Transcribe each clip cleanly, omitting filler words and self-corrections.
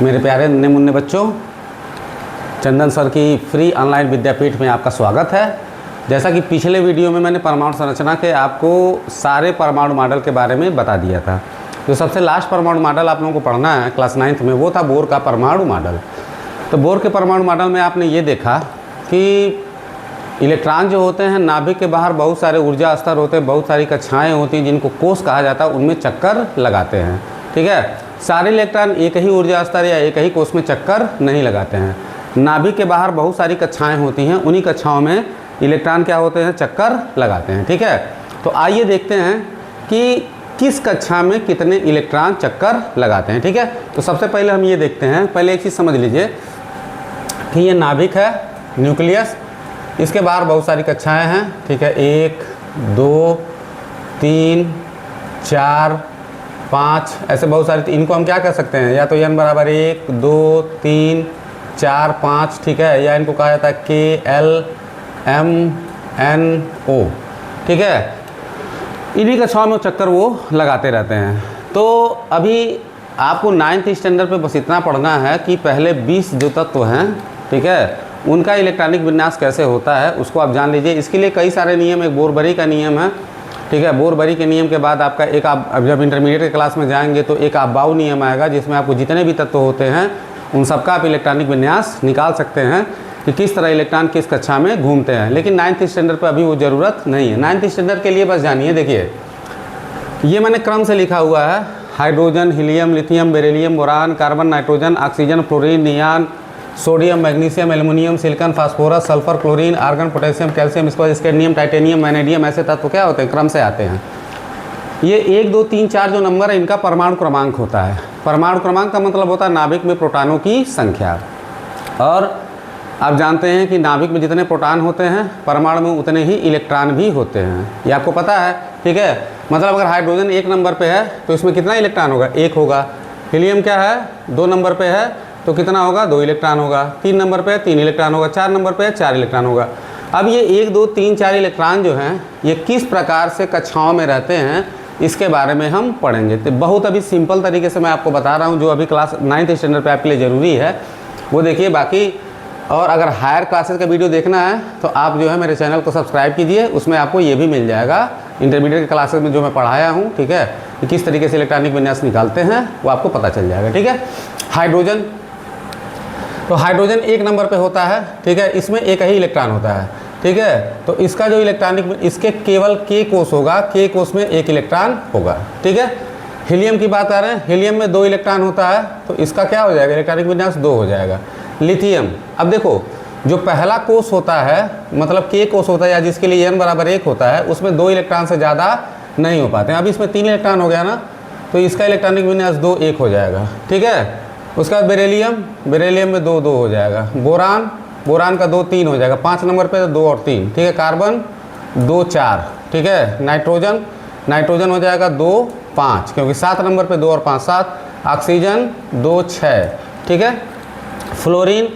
मेरे प्यारे नन्हे मुन्ने बच्चों, चंदन सर की फ्री ऑनलाइन विद्यापीठ में आपका स्वागत है। जैसा कि पिछले वीडियो में मैंने परमाणु संरचना के आपको सारे परमाणु मॉडल के बारे में बता दिया था। जो सबसे लास्ट परमाणु मॉडल आप लोगों को पढ़ना है क्लास 9th में, वो था बोर का परमाणु मॉडल। तो बोर के परमाणु मॉडल में आपने ये देखा कि इलेक्ट्रॉन जो होते हैं नाभिक के बाहर बहुत सारे ऊर्जा स्तर होते हैं, बहुत सारी कक्षाएँ होती हैं जिनको कोष कहा जाता है, उनमें चक्कर लगाते हैं। ठीक है, सारे इलेक्ट्रॉन एक ही ऊर्जा स्तर या एक ही कोष में चक्कर नहीं लगाते हैं। नाभिक के बाहर बहुत सारी कक्षाएं होती हैं, उन्हीं कक्षाओं में इलेक्ट्रॉन क्या होते हैं, चक्कर लगाते हैं। ठीक है, तो आइए देखते हैं कि किस कक्षा में कितने इलेक्ट्रॉन चक्कर लगाते हैं। ठीक है, तो सबसे पहले हम ये देखते हैं। पहले एक चीज़ समझ लीजिए कि ये नाभिक है, न्यूक्लियस, इसके बाहर बहुत सारी कक्षाएँ हैं। ठीक है, 1 2 3 4 5 ऐसे बहुत सारे। इनको हम क्या कह सकते हैं, या तो n बराबर 1 2 3 4 5, ठीक है, या इनको कहा जाता है KLMNO। ठीक है, इन्हीं कक्षाओं में चक्कर वो लगाते रहते हैं। तो अभी आपको 9th स्टैंडर्ड पे बस इतना पढ़ना है कि पहले 20 जो तत्व हैं, ठीक है, उनका इलेक्ट्रॉनिक विन्यास कैसे होता है उसको आप जान लीजिए। इसके लिए कई सारे नियम, एक बोरबरी का नियम है। ठीक है, बोरबरी के नियम के बाद आपका एक, आप जब इंटरमीडिएट के क्लास में जाएंगे तो एक अबाउ नियम आएगा, जिसमें आपको जितने भी तत्व होते हैं उन सबका आप इलेक्ट्रॉनिक विन्यास निकाल सकते हैं कि किस तरह इलेक्ट्रॉन किस कक्षा में घूमते हैं। लेकिन 9th स्टैंडर्ड पर अभी वो ज़रूरत नहीं है। 9th स्टैंडर्ड के लिए बस जानिए, देखिए ये मैंने क्रम से लिखा हुआ है। Hydrogen, helium, lithium, beryllium, boron, carbon, nitrogen, oxygen, fluorine, neon, sodium, magnesium, aluminium, silicon, phosphorus, sulphur, chlorine, argon, potassium, calcium, इसके बाद स्कैंडियम, टाइटेनियम, वैनेडियम, ऐसे तत्व क्या होते हैं, क्रम से आते हैं। ये 1 2 3 4 जो नंबर है इनका परमाणु क्रमांक होता है। परमाणु क्रमांक का मतलब होता है नाभिक में प्रोटॉनों की संख्या। और आप जानते हैं कि नाभिक में जितने प्रोटॉन होते हैं परमाणु में उतने ही इलेक्ट्रॉन भी होते हैं, ये आपको पता है। ठीक है, मतलब अगर हाइड्रोजन 1 नंबर पे है तो इसमें कितना इलेक्ट्रॉन होगा, 1 होगा। हीलियम क्या है, 2 नंबर पे है तो कितना होगा, 2 इलेक्ट्रॉन होगा। 3 नंबर पे 3 इलेक्ट्रॉन होगा। 4 नंबर पे 4 इलेक्ट्रॉन होगा। अब ये 1 2 3 4 इलेक्ट्रॉन जो हैं ये किस प्रकार से कक्षाओं में रहते हैं इसके बारे में हम पढ़ेंगे। तो बहुत अभी सिंपल तरीके से मैं आपको बता रहा हूँ, जो अभी क्लास 9th स्टैंडर्ड पे आपके लिए ज़रूरी है वो देखिए। बाकी और अगर हायर क्लासेस का वीडियो देखना है तो आप जो है मेरे चैनल को सब्सक्राइब कीजिए, उसमें आपको ये भी मिल जाएगा इंटरमीडिएट के क्लासेस में जो मैं पढ़ाया हूँ। ठीक है, कि किस तरीके से इलेक्ट्रॉनिक विन्यास निकालते हैं वो आपको पता चल जाएगा। ठीक है, हाइड्रोजन, तो हाइड्रोजन 1 नंबर पे होता है। ठीक है, इसमें एक ही इलेक्ट्रॉन होता है। ठीक है, तो इसका जो इलेक्ट्रॉनिक, इसके केवल K कोष होगा, K कोष में 1 इलेक्ट्रॉन होगा। ठीक है, हीलियम की बात आ रहे हैं, हीलियम में 2 इलेक्ट्रॉन होता है तो इसका क्या हो जाएगा, इलेक्ट्रॉनिक विन्यास 2 हो जाएगा। लिथियम, अब देखो जो पहला कोष होता है मतलब K कोष होता है या जिसके लिए n बराबर 1 होता है, उसमें 2 इलेक्ट्रॉन से ज़्यादा नहीं हो पाते हैं। अब इसमें 3 इलेक्ट्रॉन हो गया ना, तो इसका इलेक्ट्रॉनिक विन्यास 2 1 हो जाएगा। ठीक है, उसके बाद बेरिलियम, बेरिलियम में 2 2 हो जाएगा। बोरान, बोरान का 2 3 हो जाएगा। 5 नंबर पे 2 और 3। ठीक है, कार्बन 2 4। ठीक है, नाइट्रोजन, नाइट्रोजन हो जाएगा 2 5 क्योंकि 7 नंबर पे 2 और 5 7। ऑक्सीजन 2 6। ठीक है, फ्लोरीन,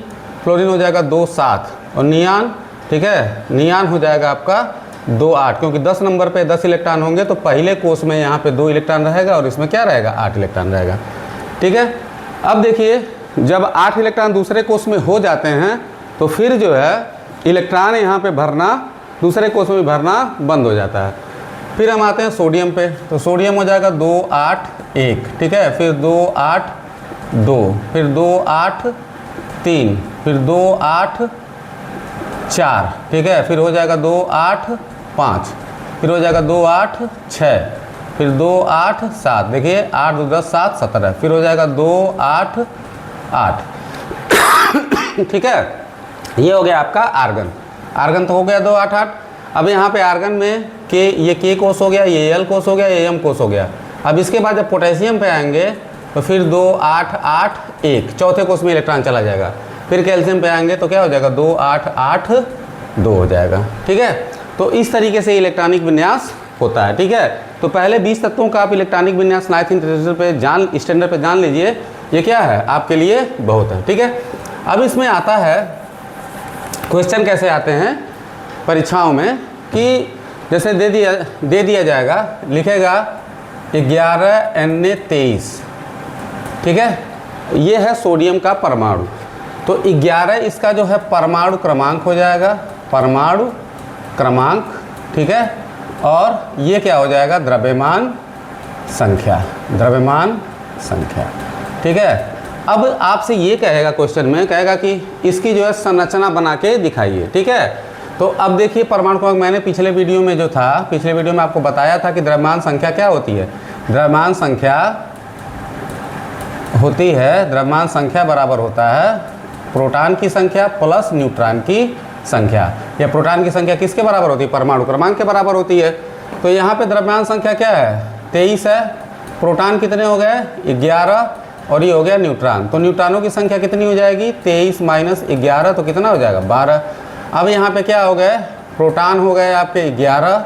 फ्लोरीन हो जाएगा 2 7। और नियान, ठीक है, नियान हो जाएगा आपका 2 8 क्योंकि 10 नंबर पे 10 इलेक्ट्रॉन होंगे तो पहले कोष में यहाँ पे 2 इलेक्ट्रॉन रहेगा और इसमें क्या रहेगा, 8 इलेक्ट्रॉन रहेगा। ठीक है, अब देखिए जब 8 इलेक्ट्रॉन दूसरे कोष में हो जाते हैं तो फिर जो है इलेक्ट्रॉन यहाँ पे भरना दूसरे कोष में भरना बंद हो जाता है। फिर हम आते हैं सोडियम पे, तो सोडियम हो जाएगा 2 8 1। ठीक है, फिर 2 8 2, फिर 2 8 3, फिर 2 8 4। ठीक है, फिर हो जाएगा 2 8 5, फिर हो जाएगा 2 8 6, फिर 2 8 7। देखिए 8 2 10 7 17, फिर हो जाएगा 2 8 8। ठीक है, ये हो गया आपका आर्गन। आर्गन तो हो गया 2 8 8। अब यहाँ पे आर्गन में ये K कोष हो गया, ये L कोष हो गया, ये M कोष हो गया। अब इसके बाद जब पोटेशियम पे आएंगे तो फिर 2 8 8 1, चौथे कोष में इलेक्ट्रॉन चला जाएगा। फिर कैल्शियम पे आएंगे तो क्या हो जाएगा, 2 8 8 2 हो जाएगा। ठीक है, तो इस तरीके से इलेक्ट्रॉनिक विन्यास होता है। ठीक है, तो पहले 20 तत्वों का आप इलेक्ट्रॉनिक विन्यास 9th स्टैंडर्ड पे जान लीजिए, ये क्या है आपके लिए बहुत है। ठीक है, अब इसमें आता है क्वेश्चन कैसे आते हैं परीक्षाओं में कि जैसे दे दिया जाएगा, लिखेगा 11 Na 23। ठीक है, ये है सोडियम का परमाणु। तो 11 इसका जो है परमाणु क्रमांक हो जाएगा, परमाणु क्रमांक, ठीक है। और ये क्या हो जाएगा, द्रव्यमान संख्या, द्रव्यमान संख्या, ठीक है। अब आपसे ये कहेगा क्वेश्चन में, कहेगा कि इसकी जो है संरचना बना के दिखाइए, ठीक है। तो अब देखिए परमाणु क्रमांक, मैंने पिछले वीडियो में जो था, पिछले वीडियो में आपको बताया था कि द्रव्यमान संख्या क्या होती है। द्रव्यमान संख्या होती है, द्रव्यमान संख्या बराबर होता है प्रोटॉन की संख्या प्लस न्यूट्रॉन की संख्या। या प्रोटॉन की संख्या किसके बराबर होती है, परमाणु क्रमांक के बराबर होती है। तो यहाँ पे द्रव्यमान संख्या क्या है, 23 है। प्रोटॉन कितने हो गए, 11, और ये हो गया न्यूट्रॉन। तो न्यूट्रॉनों की संख्या कितनी हो जाएगी, 23 माइनस 11, तो कितना हो जाएगा, 12। अब यहाँ पे क्या हो गए, प्रोटॉन हो गए आपके 11,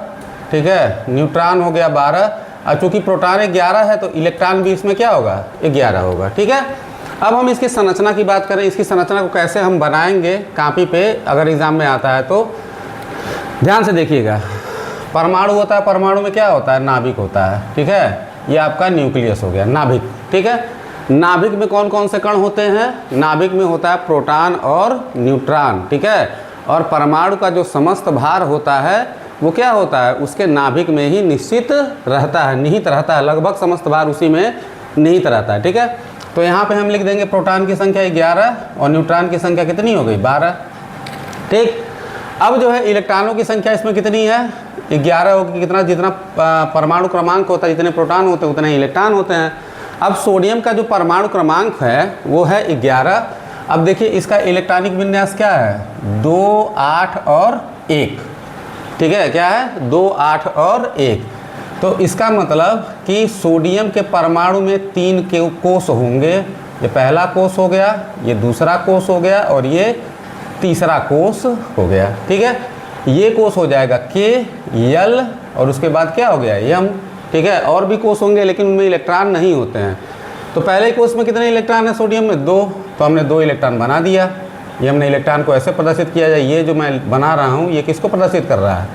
ठीक है, न्यूट्रॉन हो गया 12। और चूँकि प्रोटॉन 11 है तो इलेक्ट्रॉन भी इसमें क्या होगा, 11 होगा, ठीक है। अब हम इसकी संरचना की बात करें, इसकी संरचना को कैसे हम बनाएंगे कापी पे, अगर एग्जाम में आता है तो ध्यान से देखिएगा। परमाणु होता है, परमाणु में क्या होता है, नाभिक होता है, ठीक है। ये आपका न्यूक्लियस हो गया, नाभिक, ठीक है। नाभिक में कौन कौन से कण होते हैं, नाभिक में होता है प्रोटॉन और न्यूट्रॉन, ठीक है। और परमाणु का जो समस्त भार होता है वो क्या होता है, उसके नाभिक में ही निश्चित रहता है, निहित रहता है, लगभग समस्त भार उसी में निहित रहता है, ठीक है। तो यहाँ पे हम लिख देंगे प्रोटॉन की संख्या 11 और न्यूट्रॉन की संख्या कितनी हो गई, 12, ठीक। अब जो है इलेक्ट्रॉनों की संख्या इसमें कितनी है, 11 होगी, कितना, जितना परमाणु क्रमांक होता है, जितने प्रोटॉन होते हैं उतने इलेक्ट्रॉन होते हैं। अब सोडियम का जो परमाणु क्रमांक है वो है 11। अब देखिए इसका इलेक्ट्रॉनिक विन्यास क्या है, 2, 8 और 1, ठीक है। क्या है, 2, 8 और 1। तो इसका मतलब कि सोडियम के परमाणु में 3 के कोष होंगे। ये पहला कोष हो गया, ये दूसरा कोष हो गया और ये तीसरा कोष हो गया, ठीक है। ये कोष हो जाएगा K, L और उसके बाद क्या हो गया, M, ठीक है। और भी कोष होंगे लेकिन उनमें इलेक्ट्रॉन नहीं होते हैं। तो पहले कोष में कितने इलेक्ट्रॉन है सोडियम में, 2, तो हमने 2 इलेक्ट्रॉन बना दिया। ये हमने इलेक्ट्रॉन को ऐसे प्रदर्शित किया जाए, ये जो मैं बना रहा हूँ ये किसको प्रदर्शित कर रहा है,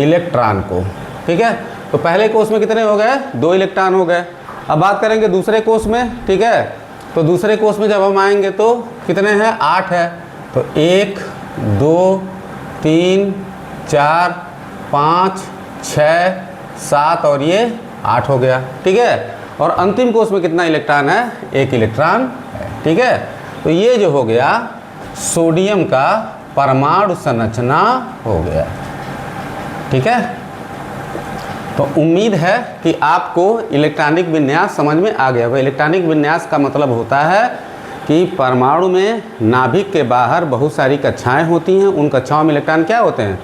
इलेक्ट्रॉन को, ठीक है। तो पहले कोष में कितने हो गए, 2 इलेक्ट्रॉन हो गए। अब बात करेंगे दूसरे कोष में, ठीक है। तो दूसरे कोष में जब हम आएंगे तो कितने हैं, 8 है। तो 1, 2, 3, 4, 5, 6, 7 और ये 8 हो गया, ठीक है। और अंतिम कोष में कितना इलेक्ट्रॉन है, 1 इलेक्ट्रॉन है, ठीक है। तो ये जो हो गया सोडियम का परमाणु संरचना हो गया, ठीक है। तो उम्मीद है कि आपको इलेक्ट्रॉनिक विन्यास समझ में आ गया होगा। इलेक्ट्रॉनिक विन्यास का मतलब होता है कि परमाणु में नाभिक के बाहर बहुत सारी कक्षाएं होती हैं, उन कक्षाओं में इलेक्ट्रॉन क्या होते हैं,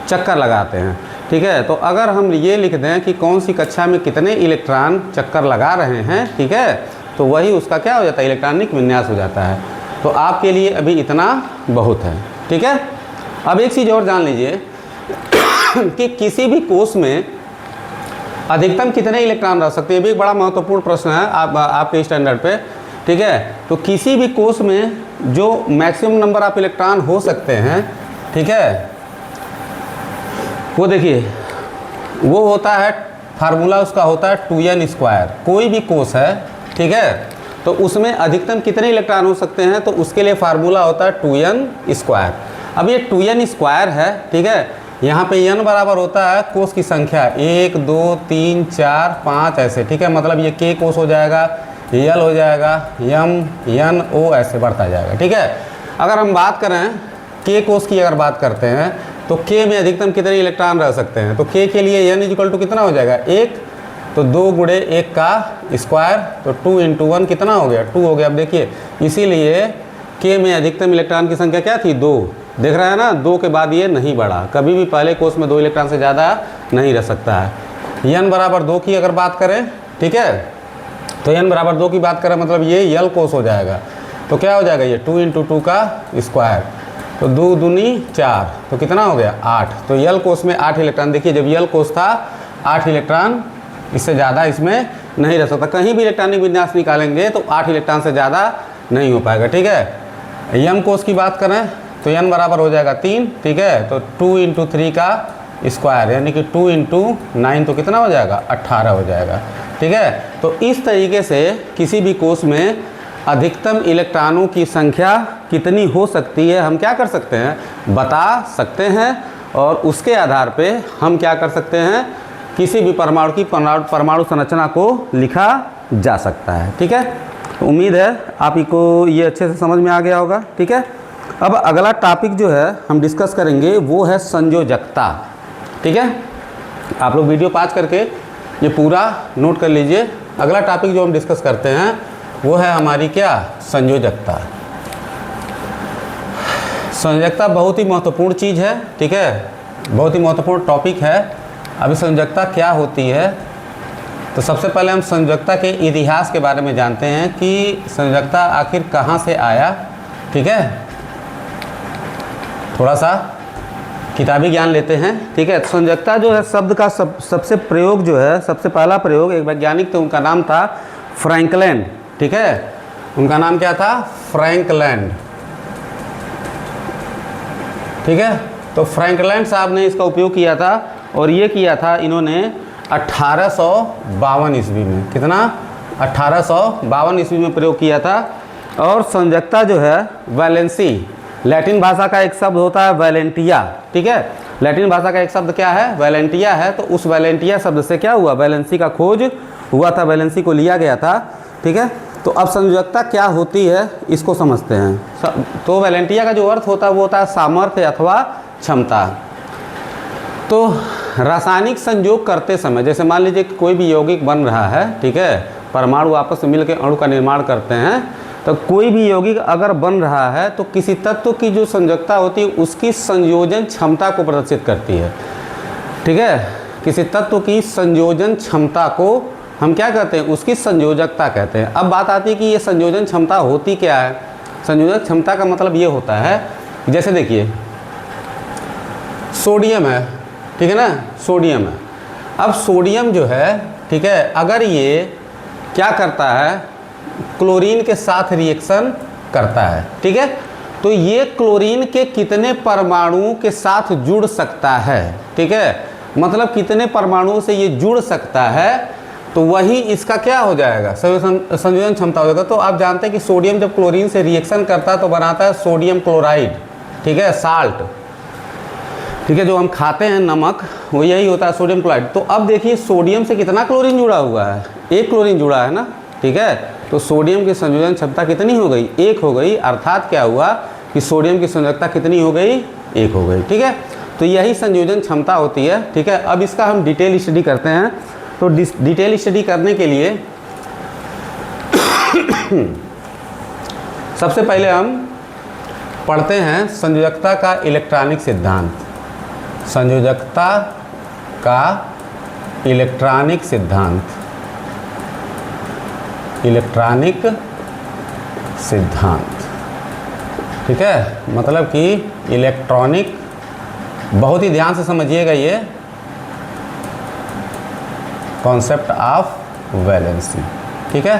चक्कर लगाते हैं, ठीक है। तो अगर हम ये लिख दें कि कौन सी कक्षा में कितने इलेक्ट्रॉन चक्कर लगा रहे हैं, ठीक है, तो वही उसका क्या हो जाता है, इलेक्ट्रॉनिक विन्यास हो जाता है। तो आपके लिए अभी इतना बहुत है, ठीक है। अब एक चीज़ और जान लीजिए कि किसी भी कोष में अधिकतम कितने इलेक्ट्रॉन रह सकते हैं, ये भी एक बड़ा महत्वपूर्ण प्रश्न है आपके स्टैंडर्ड पे, ठीक है। तो किसी भी कोष में जो मैक्सिमम नंबर ऑफ इलेक्ट्रॉन हो सकते हैं, ठीक है, वो देखिए वो होता है, फार्मूला उसका होता है 2n²। कोई भी कोष है, ठीक है, तो उसमें अधिकतम कितने इलेक्ट्रॉन हो सकते हैं, तो उसके लिए फार्मूला होता है 2n²। अब ये 2n² है, ठीक है। यहाँ पे n बराबर होता है कोष की संख्या, 1, 2, 3, 4, 5 ऐसे, ठीक है। मतलब ये K कोष हो जाएगा, L हो जाएगा, M, N, O ऐसे बढ़ता जाएगा, ठीक है। अगर हम बात करें K कोष की, अगर बात करते हैं तो K में अधिकतम कितने इलेक्ट्रॉन रह सकते हैं, तो K के लिए n = कितना हो जाएगा, 1, तो 2 × 1 का स्क्वायर, तो 2 × 1 कितना हो गया, 2 हो गया। अब देखिए इसीलिए K में अधिकतम इलेक्ट्रॉन की संख्या क्या थी, 2, देख रहा है ना, 2 के बाद ये नहीं बढ़ा, कभी भी पहले कोष में 2 इलेक्ट्रॉन से ज़्यादा नहीं रह सकता है। n बराबर 2 की अगर बात करें, ठीक है, तो n बराबर 2 की बात करें मतलब ये L कोष हो जाएगा। तो क्या हो जाएगा, ये 2 × 2 का स्क्वायर, तो 2 दूनी 4, तो कितना हो गया, 8। तो L कोष में 8 इलेक्ट्रॉन, देखिए जब L कोष था 8 इलेक्ट्रॉन, इससे ज़्यादा इसमें नहीं रह सकता। कहीं भी इलेक्ट्रॉनिक विन्यास निकालेंगे तो 8 इलेक्ट्रॉन से ज़्यादा नहीं हो पाएगा, ठीक है। M कोष की बात करें तो n बराबर हो जाएगा 3, ठीक है। तो 2 × 3 का स्क्वायर यानी कि 2 × 9, तो कितना हो जाएगा, 18 हो जाएगा, ठीक है। तो इस तरीके से किसी भी कोष में अधिकतम इलेक्ट्रॉनों की संख्या कितनी हो सकती है हम क्या कर सकते हैं, बता सकते हैं। और उसके आधार पे हम क्या कर सकते हैं, किसी भी परमाणु की परमाणु संरचना को लिखा जा सकता है। ठीक है, तो उम्मीद है आपको ये अच्छे से समझ में आ गया होगा। ठीक है, अब अगला टॉपिक जो है हम डिस्कस करेंगे वो है संयोजकता। ठीक है, आप लोग वीडियो पॉज करके ये पूरा नोट कर लीजिए। अगला टॉपिक जो हम डिस्कस करते हैं वो है हमारी क्या, संयोजकता। संयोजकता बहुत ही महत्वपूर्ण चीज़ है। ठीक है, बहुत ही महत्वपूर्ण टॉपिक है। अभी संयोजकता क्या होती है, तो सबसे पहले हम संयोजकता के इतिहास के बारे में जानते हैं कि संयोजकता आखिर कहाँ से आया। ठीक है, थोड़ा सा किताबी ज्ञान लेते हैं। ठीक है, संयोजकता जो है शब्द का सबसे प्रयोग जो है, सबसे पहला प्रयोग एक वैज्ञानिक थे, उनका नाम था फ्रैंकलैंड। ठीक है, उनका नाम क्या था, फ्रैंकलैंड। ठीक है, तो फ्रैंकलैंड साहब ने इसका उपयोग किया था और ये किया था इन्होंने 1852 ईस्वी में। कितना, 1852 ईस्वी में प्रयोग किया था। और संयोजकता जो है वैलेंसी, लैटिन भाषा का एक शब्द होता है वैलेंटिया। ठीक है, लैटिन भाषा का एक शब्द क्या है, वैलेंटिया है। तो उस वैलेंटिया शब्द से क्या हुआ, वैलेंसी का खोज हुआ था, वैलेंसी को लिया गया था। ठीक है, तो अब संयोजकता क्या होती है इसको समझते हैं। तो वैलेंटिया का जो अर्थ होता है वो होता है सामर्थ्य अथवा क्षमता। तो रासायनिक संयोग करते समय, जैसे मान लीजिए कि कोई भी यौगिक बन रहा है, ठीक है, परमाणु आपस में मिलकर अणु का निर्माण करते हैं, तो कोई भी यौगिक अगर बन रहा है तो किसी तत्व की जो संयोजकता होती है उसकी संयोजन क्षमता को प्रदर्शित करती है। ठीक है, किसी तत्व की संयोजन क्षमता को हम क्या कहते हैं, उसकी संयोजकता कहते हैं। अब बात आती है कि ये संयोजन क्षमता होती क्या है। संयोजक क्षमता का मतलब ये होता है, जैसे देखिए सोडियम है, ठीक है ना, सोडियम है। अब सोडियम जो है, ठीक है, अगर ये क्या करता है, क्लोरीन के साथ रिएक्शन करता है। ठीक है, तो ये क्लोरीन के कितने परमाणुओं के साथ जुड़ सकता है। ठीक है, मतलब कितने परमाणुओं से ये जुड़ सकता है, तो वही इसका क्या हो जाएगा, संयोजन क्षमता हो जाएगा। तो आप जानते हैं कि सोडियम जब क्लोरीन से रिएक्शन करता है तो बनाता है सोडियम क्लोराइड। ठीक है, साल्ट। ठीक है, जो हम खाते हैं नमक, वो यही होता है सोडियम क्लोराइड। तो अब देखिए सोडियम से कितना क्लोरीन जुड़ा हुआ है, एक क्लोरीन जुड़ा है ना। ठीक है, तो सोडियम की संयोजन क्षमता कितनी हो गई, एक हो गई। अर्थात क्या हुआ कि सोडियम की संयोजकता कितनी हो गई, एक हो गई। ठीक है, तो यही संयोजन क्षमता होती है। ठीक है, अब इसका हम डिटेल स्टडी करते हैं। तो डिटेल स्टडी करने के लिए सबसे पहले हम पढ़ते हैं संयोजकता का इलेक्ट्रॉनिक सिद्धांत। संयोजकता का इलेक्ट्रॉनिक सिद्धांत, इलेक्ट्रॉनिक सिद्धांत। ठीक है, मतलब कि इलेक्ट्रॉनिक, बहुत ही ध्यान से समझिएगा ये कॉन्सेप्ट ऑफ वैलेंसी। ठीक है,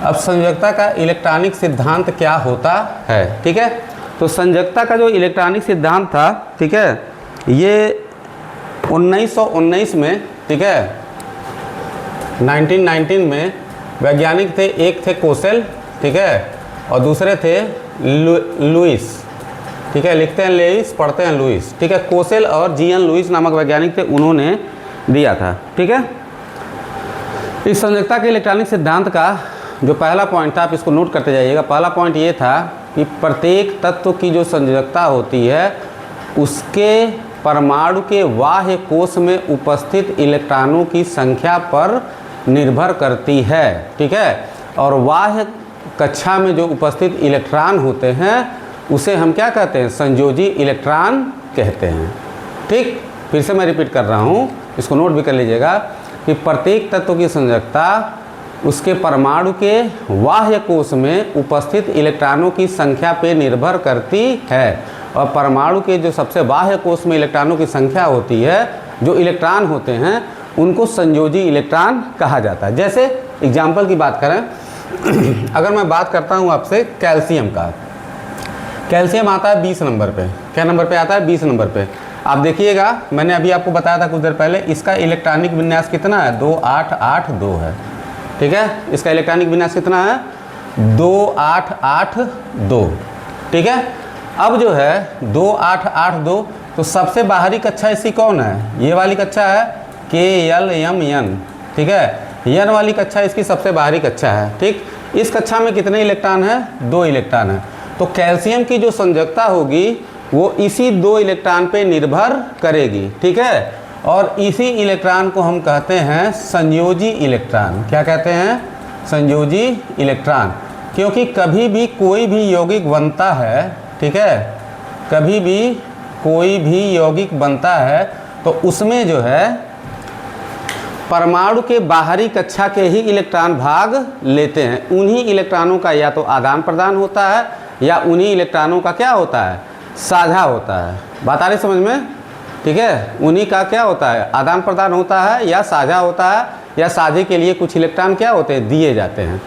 अब संयोजकता का इलेक्ट्रॉनिक सिद्धांत क्या होता है। ठीक है, तो संयोजकता का जो इलेक्ट्रॉनिक सिद्धांत था, ठीक है, ये 1919 में, ठीक है, 1919 में वैज्ञानिक थे, एक थे कोसेल, ठीक है, और दूसरे थे लुइस। ठीक है, लिखते हैं लुइस, पढ़ते हैं लुइस। ठीक है, कोसेल और जीएन लुइस नामक वैज्ञानिक थे, उन्होंने दिया था। ठीक है, इस संयोजकता के इलेक्ट्रॉनिक सिद्धांत का जो पहला पॉइंट था, आप इसको नोट करते जाइएगा। पहला पॉइंट ये था कि प्रत्येक तत्व की जो संयोजकता होती है उसके परमाणु के बाह्य कोश में उपस्थित इलेक्ट्रॉनों की संख्या पर निर्भर करती है। ठीक है, और बाह्य कक्षा में जो उपस्थित इलेक्ट्रॉन होते हैं उसे हम क्या कहते हैं, संयोजी इलेक्ट्रॉन कहते हैं। ठीक, फिर से मैं रिपीट कर रहा हूँ, इसको नोट भी कर लीजिएगा कि प्रत्येक तत्व की संयोजकता उसके परमाणु के बाह्य कोश में उपस्थित इलेक्ट्रॉनों की संख्या पर निर्भर करती है। और परमाणु के जो सबसे बाह्य कोश में इलेक्ट्रॉनों की संख्या होती है, जो इलेक्ट्रॉन होते हैं उनको संयोजी इलेक्ट्रॉन कहा जाता है। जैसे एग्जाम्पल की बात करें, अगर मैं बात करता हूँ आपसे कैल्शियम का, कैल्शियम आता है 20 नंबर पे। क्या नंबर पे आता है, 20 नंबर पे। आप देखिएगा, मैंने अभी आपको बताया था कुछ देर पहले, इसका इलेक्ट्रॉनिक विन्यास कितना है, 2 8 8 2 है। ठीक है, इसका इलेक्ट्रॉनिक विन्यास कितना है, 2882। ठीक है, अब जो है 2882, तो सबसे बाहरी कक्षा इसकी कौन है? ये वाली कक्षा है KLMN। ठीक है, यन वाली कक्षा इसकी सबसे बाहरी कक्षा है। ठीक, इस कक्षा में कितने इलेक्ट्रॉन हैं? 2 इलेक्ट्रॉन है। तो कैल्शियम की जो संयोजकता होगी वो इसी 2 इलेक्ट्रॉन पे निर्भर करेगी। ठीक है, और इसी इलेक्ट्रॉन को हम कहते हैं संयोजी इलेक्ट्रॉन। क्या कहते हैं? संयोजी इलेक्ट्रॉन। क्योंकि कभी भी कोई भी यौगिक बनता है, ठीक है, कभी भी कोई भी यौगिक बनता है तो उसमें जो है परमाणु के बाहरी कक्षा के ही इलेक्ट्रॉन भाग लेते हैं। उन्हीं इलेक्ट्रॉनों का या तो आदान प्रदान होता है या उन्हीं इलेक्ट्रॉनों का क्या होता है? साझा होता है। बात आ रही समझ में? ठीक है, उन्हीं का क्या होता है? आदान प्रदान होता है या साझा होता है, या साझे के लिए कुछ इलेक्ट्रॉन क्या होते हैं? दिए जाते हैं।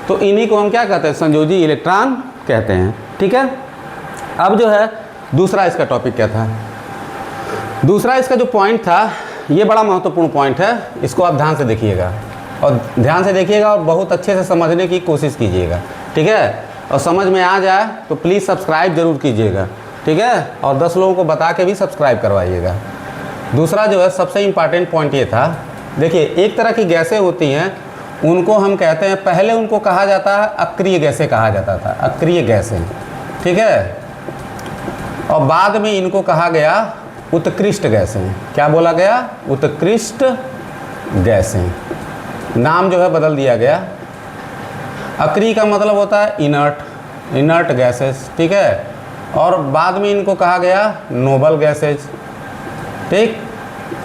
तो इन्हीं को हम क्या कहते हैं? संयोजी इलेक्ट्रॉन कहते हैं। ठीक है, अब जो है दूसरा इसका टॉपिक क्या था? दूसरा इसका जो पॉइंट था, ये बड़ा महत्वपूर्ण पॉइंट है, इसको आप ध्यान से देखिएगा और ध्यान से देखिएगा और बहुत अच्छे से समझने की कोशिश कीजिएगा। ठीक है, और समझ में आ जाए तो प्लीज़ सब्सक्राइब जरूर कीजिएगा। ठीक है, और 10 लोगों को बता के भी सब्सक्राइब करवाइएगा। दूसरा जो है सबसे इम्पॉर्टेंट पॉइंट ये था, देखिए एक तरह की गैसें होती हैं, उनको हम कहते हैं, पहले उनको कहा जाता है अक्रिय गैसें कहा जाता था, अक्रिय गैसें। ठीक है, और बाद में इनको कहा गया उत्कृष्ट गैसें। क्या बोला गया? उत्कृष्ट गैसें। नाम जो है बदल दिया गया। अक्रिय का मतलब होता है इनर्ट, इनर्ट गैसेस। ठीक है, और बाद में इनको कहा गया नोबल गैसेज। ठीक,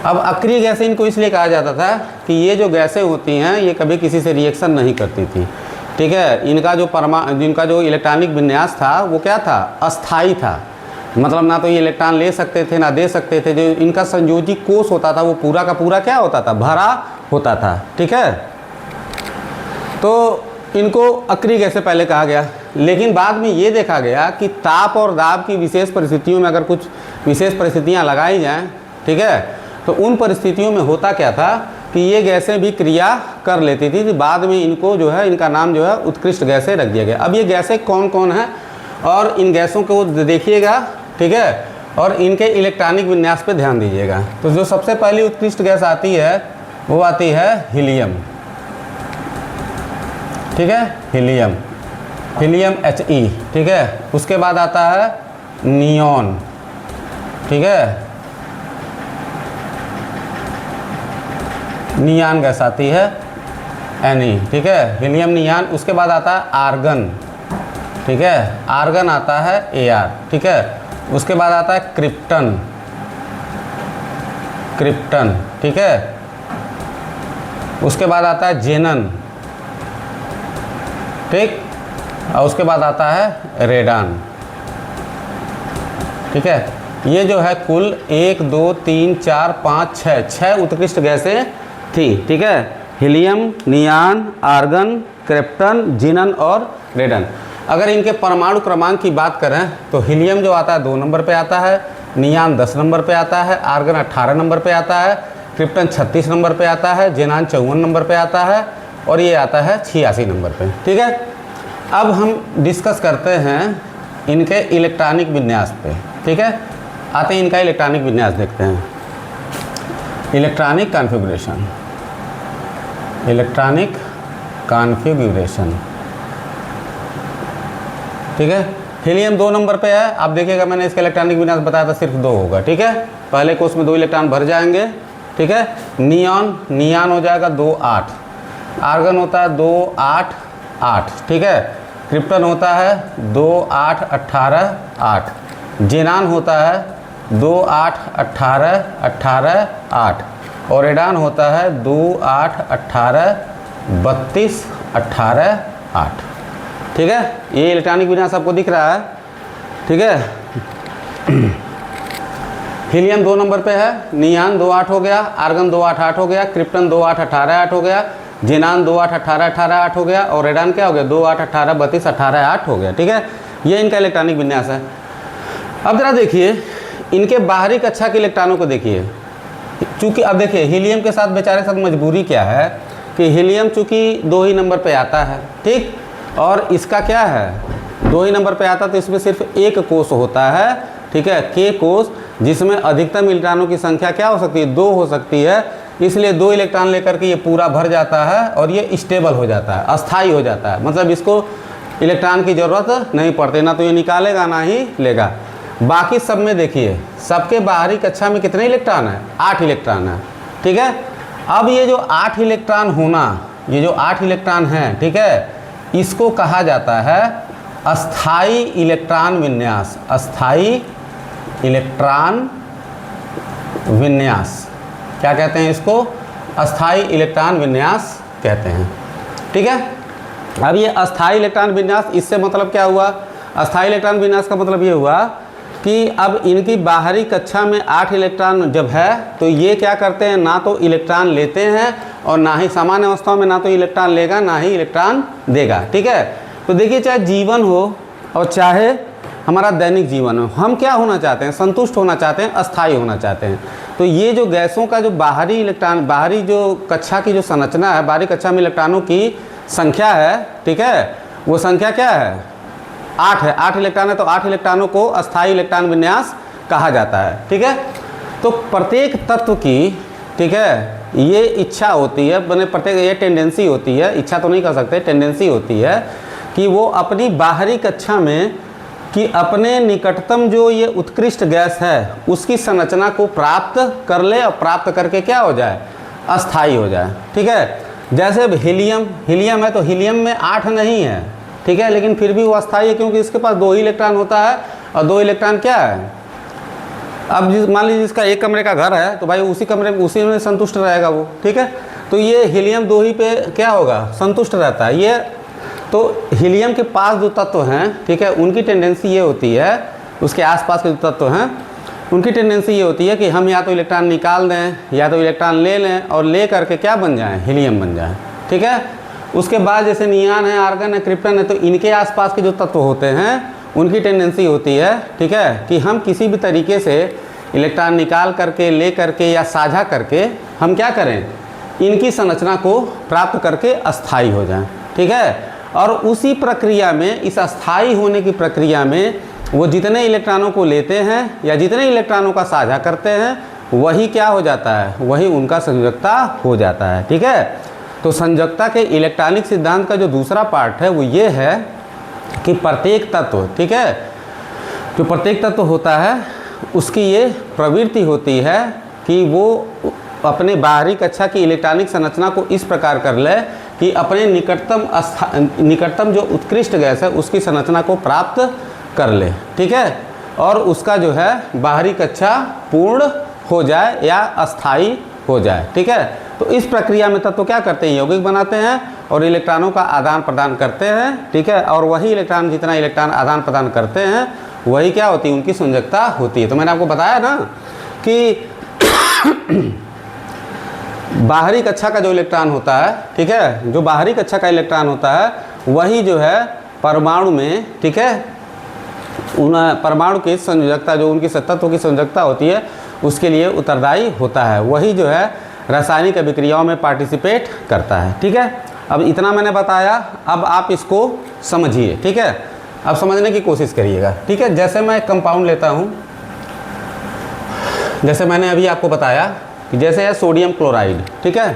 अब अक्रिय गैसें इनको इसलिए कहा जाता था कि ये जो गैसें होती हैं ये कभी किसी से रिएक्शन नहीं करती थी। ठीक है, इनका जो इलेक्ट्रॉनिक विन्यास था वो क्या था? अस्थाई था। मतलब ना तो ये इलेक्ट्रॉन ले सकते थे ना दे सकते थे। जो इनका संयोजी कोष होता था वो पूरा का पूरा क्या होता था? भरा होता था। ठीक है, तो इनको अक्रिय गैसें पहले कहा गया, लेकिन बाद में ये देखा गया कि ताप और दाब की विशेष परिस्थितियों में अगर कुछ विशेष परिस्थितियां लगाई जाएं, ठीक है, तो उन परिस्थितियों में होता क्या था कि ये गैसें भी क्रिया कर लेती थी। तो बाद में इनको जो है, इनका नाम जो है उत्कृष्ट गैसें रख दिया गया। अब ये गैसें कौन कौन हैं और इन गैसों को देखिएगा। ठीक है, और इनके इलेक्ट्रॉनिक विन्यास पे ध्यान दीजिएगा। तो जो सबसे पहली उत्कृष्ट गैस आती है वो आती है हीलियम। ठीक है, हीलियम, हीलियम He। ठीक है, उसके बाद आता है नियॉन। ठीक है, नियान गैस आती है Ne। ठीक है, हीलियम नियान। उसके बाद आता है आर्गन। ठीक है, आर्गन आता है Ar। ठीक है, उसके बाद आता है क्रिप्टन, क्रिप्टन। ठीक है, उसके बाद आता है जेनन। ठीक, और उसके बाद आता है रेडान। ठीक है, ये जो है कुल 1 2 3 4 5 6 उत्कृष्ट गैसें थी। ठीक है, हीलियम, नियान, आर्गन, क्रिप्टन, जिनन और रेडन। अगर इनके परमाणु क्रमांक की बात करें तो हीलियम जो आता है 2 नंबर पे आता है, नियान 10 नंबर पे आता है, आर्गन 18 नंबर पे आता है, क्रिप्टन 36 नंबर पे आता है, जेनान 54 नंबर पे आता है और ये आता है 86 नंबर पे। ठीक है, अब हम डिस्कस करते हैं इनके इलेक्ट्रॉनिक विन्यास पे। ठीक है, आते हैं इनका इलेक्ट्रॉनिक विन्यास देखते हैं। Electronic configuration, electronic configuration. ठीक है, हीलियम 2 नंबर पे है। आप देखिएगा मैंने इसका इलेक्ट्रॉनिक विन्यास बताया था, सिर्फ 2 होगा। ठीक है, पहले कोष में 2 इलेक्ट्रॉन भर जाएंगे। ठीक है, नियॉन, नियान हो जाएगा 2 8, आर्गन होता है 2 8 8। ठीक है, क्रिप्टन होता है 2 8 18 8, जेनान होता है 2 8 18 18 8 और रेडान होता है 2 8 18 32 18 8। ठीक है, ये इलेक्ट्रॉनिक विन्यास आपको दिख रहा है। ठीक है, हीलियम 2 नंबर पे है, नियान 2 8 हो गया, आर्गन 2 8 8 हो गया, क्रिप्टन 2 8 18 8 हो गया, जेनान 2 8 18 18 8 हो गया और रेडान क्या हो गया 2 8 18 32 18 8 हो गया। ठीक है, ये इनका इलेक्ट्रॉनिक विन्यास है। अब जरा देखिए इनके बाहरी कक्षा के इलेक्ट्रॉनों को देखिए। चूँकि अब देखिए हीलियम के साथ बेचारे साथ मजबूरी क्या है कि हीलियम चूँकि 2 ही नंबर पे आता है। ठीक, और इसका क्या है 2 ही नंबर पे आता, तो इसमें सिर्फ एक कोष होता है, ठीक है, K कोष, जिसमें अधिकतम इलेक्ट्रॉनों की संख्या क्या हो सकती है 2 हो सकती है, इसलिए 2 इलेक्ट्रॉन लेकर के ये पूरा भर जाता है और ये स्टेबल हो जाता है, अस्थाई हो जाता है, मतलब इसको इलेक्ट्रॉन की ज़रूरत नहीं पड़ती, ना तो ये निकालेगा ना ही लेगा। बाकी सब में देखिए सबके बाहरी कक्षा में कितने इलेक्ट्रॉन है 8 इलेक्ट्रॉन है, ठीक है। अब ये जो 8 इलेक्ट्रॉन होना, ये जो 8 इलेक्ट्रॉन हैं, ठीक है, इसको कहा जाता है अस्थाई इलेक्ट्रॉन विन्यास, अस्थाई इलेक्ट्रॉन विन्यास। क्या कहते हैं इसको? अस्थाई इलेक्ट्रॉन विन्यास कहते हैं, ठीक है। अब ये अस्थाई इलेक्ट्रॉन विन्यास, इससे मतलब क्या हुआ? अस्थाई इलेक्ट्रॉन विन्यास का मतलब ये हुआ कि अब इनकी बाहरी कक्षा में 8 इलेक्ट्रॉन जब है तो ये क्या करते हैं, ना तो इलेक्ट्रॉन लेते हैं और ना ही सामान्य अवस्थाओं में ना तो इलेक्ट्रॉन लेगा ना ही इलेक्ट्रॉन देगा, ठीक है। तो देखिए चाहे जीवन हो और चाहे हमारा दैनिक जीवन हो, हम क्या होना चाहते हैं? संतुष्ट होना चाहते हैं, अस्थाई होना चाहते हैं। तो ये जो गैसों का जो बाहरी इलेक्ट्रॉन, बाहरी जो कक्षा की जो संरचना है, बाहरी कक्षा में इलेक्ट्रॉनों की संख्या है, ठीक है, वो संख्या क्या है 8 है, 8 इलेक्ट्रॉन है, तो 8 इलेक्ट्रॉनों को अस्थाई इलेक्ट्रॉन विन्यास कहा जाता है, ठीक है। तो प्रत्येक तत्व की, ठीक है, ये इच्छा होती है, मैंने प्रत्येक ये टेंडेंसी होती है, इच्छा तो नहीं कह सकते, टेंडेंसी होती है कि वो अपनी बाहरी कक्षा में कि अपने निकटतम जो ये उत्कृष्ट गैस है उसकी संरचना को प्राप्त कर ले और प्राप्त करके क्या हो जाए, अस्थाई हो जाए, ठीक है। जैसे अब हीलियम है तो हीलियम में 8 नहीं है, ठीक है, लेकिन फिर भी वो अस्थाई है क्योंकि इसके पास 2 ही इलेक्ट्रॉन होता है और 2 इलेक्ट्रॉन क्या है। अब मान लीजिए इसका एक कमरे का घर है तो भाई उसी कमरे में उसी में संतुष्ट रहेगा वो, ठीक है। तो ये हीलियम 2 ही पे क्या होगा, संतुष्ट रहता है ये। तो हीलियम के पास जो तत्व हैं, ठीक है, उनकी टेंडेंसी ये होती है, उसके आसपास के जो तत्व हैं उनकी टेंडेंसी ये होती है कि हम या तो इलेक्ट्रॉन निकाल दें या तो इलेक्ट्रॉन ले लें और ले करके क्या बन जाएं, हीलियम बन जाए, ठीक है। उसके बाद जैसे नियान है, आर्गन है, क्रिप्टन है, तो इनके आसपास के जो तत्व होते हैं उनकी टेंडेंसी होती है, ठीक है, कि हम किसी भी तरीके से इलेक्ट्रॉन निकाल करके, ले करके या साझा करके हम क्या करें, इनकी संरचना को प्राप्त करके अस्थाई हो जाएं, ठीक है। और उसी प्रक्रिया में, इस अस्थाई होने की प्रक्रिया में वो जितने इलेक्ट्रॉनों को लेते हैं या जितने इलेक्ट्रॉनों का साझा करते हैं वही क्या हो जाता है, वही उनका संयोजकता हो जाता है, ठीक है। तो संयोजकता के इलेक्ट्रॉनिक सिद्धांत का जो दूसरा पार्ट है वो ये है कि प्रत्येक तत्व, ठीक है, जो प्रत्येक तत्व होता है उसकी ये प्रवृत्ति होती है कि वो अपने बाहरी कक्षा की इलेक्ट्रॉनिक संरचना को इस प्रकार कर ले कि अपने निकटतम जो उत्कृष्ट गैस है उसकी संरचना को प्राप्त कर ले, ठीक है, और उसका जो है बाहरी कक्षा पूर्ण हो जाए या अस्थाई हो जाए, ठीक है। तो इस प्रक्रिया में तत्व क्या करते हैं, यौगिक बनाते हैं और इलेक्ट्रॉनों का आदान प्रदान करते हैं, ठीक है, और वही इलेक्ट्रॉन जितना इलेक्ट्रॉन आदान प्रदान करते हैं वही क्या होती है, उनकी संयोजकता होती है। तो मैंने आपको बताया ना कि बाहरी कक्षा का जो इलेक्ट्रॉन होता है, ठीक है, जो बाहरी कक्षा का इलेक्ट्रॉन होता है वही जो है परमाणु में, ठीक है, उन परमाणु की संयोजकता, जो उनकी तत्व की संयोजकता होती है उसके लिए उत्तरदायी होता है, वही जो है रासायनिक अभिक्रियाओं में पार्टिसिपेट करता है, ठीक है। अब इतना मैंने बताया, अब आप इसको समझिए, ठीक है, अब समझने की कोशिश करिएगा, ठीक है। जैसे मैं एक कंपाउंड लेता हूँ, जैसे मैंने अभी आपको बताया कि जैसे है सोडियम क्लोराइड, ठीक है,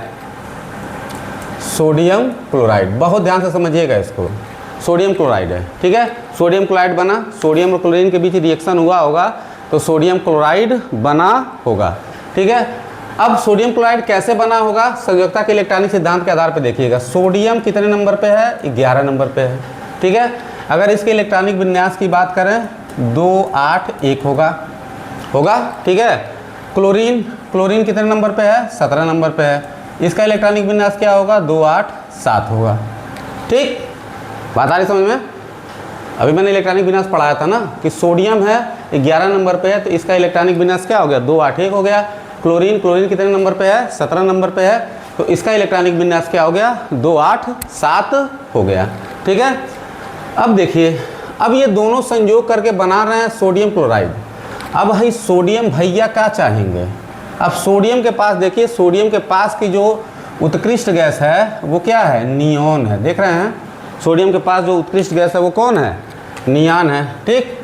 सोडियम क्लोराइड, बहुत ध्यान से समझिएगा इसको, सोडियम क्लोराइड है, ठीक है, सोडियम क्लोराइड बना, सोडियम और क्लोरीन के बीच रिएक्शन हुआ होगा तो सोडियम क्लोराइड बना होगा, ठीक है। अब सोडियम क्लोराइड कैसे बना होगा, संयोजकता के इलेक्ट्रॉनिक सिद्धांत के आधार पर देखिएगा। सोडियम कितने नंबर पे है, 11 नंबर पे है, ठीक है। अगर इसके इलेक्ट्रॉनिक विन्यास की बात करें 2 8 1 होगा, ठीक है। क्लोरीन कितने नंबर पे है, 17 नंबर पे है, इसका इलेक्ट्रॉनिक विन्यास क्या होगा, 2 8 7 होगा, ठीक। बात आ रही समझ में? अभी मैंने इलेक्ट्रॉनिक विन्यास पढ़ाया था ना कि सोडियम है 11 नंबर पे है तो इसका इलेक्ट्रॉनिक विन्यास क्या हो गया, 2 8 1 हो गया। क्लोरीन कितने नंबर पे है, 17 नंबर पे है तो इसका इलेक्ट्रॉनिक विन्यास क्या हो गया, 2 8 7 हो गया, ठीक है। अब देखिए, अब ये दोनों संयोग करके बना रहे हैं सोडियम क्लोराइड। अब भाई सोडियम भैया क्या चाहेंगे, अब सोडियम के पास देखिए, सोडियम के पास की जो उत्कृष्ट गैस है वो क्या है, नियोन है, देख रहे हैं, सोडियम के पास जो उत्कृष्ट गैस है वो कौन है? नियान है। ठीक,